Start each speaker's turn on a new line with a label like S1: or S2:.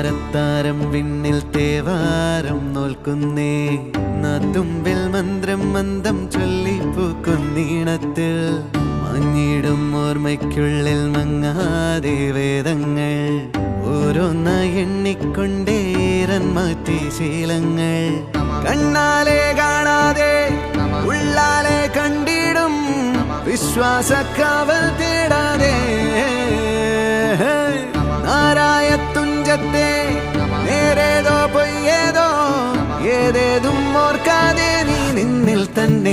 S1: താരത്താരം വിണ്ണിൽ തേവാരം നോൽക്കുന്നേ നാത്തുമ്പിൽ മന്ത്രം മന്ദം ചൊല്ലിപ്പൂക്കുന്നീണത്തിൽ മഞ്ഞിടും ഓർമ്മയ്ക്കുള്ളിൽ മങ്ങാതെ വേദങ്ങൾ ഓരോന്നായി എണ്ണിക്കൊണ്ടേരൻ മാറ്റി ശീലങ്ങൾ കണ്ണാലെ കാണാതെ ഉള്ളാലെ കണ്ടിടും വിശ്വാസക്കാവൽ തേടാതെ നാരായ തുഞ്ചത്തെ നേരേതോ പൊയ്യേതോ ഏതേതും ഓർക്കാതെ നീ നിന്നിൽ തന്നെ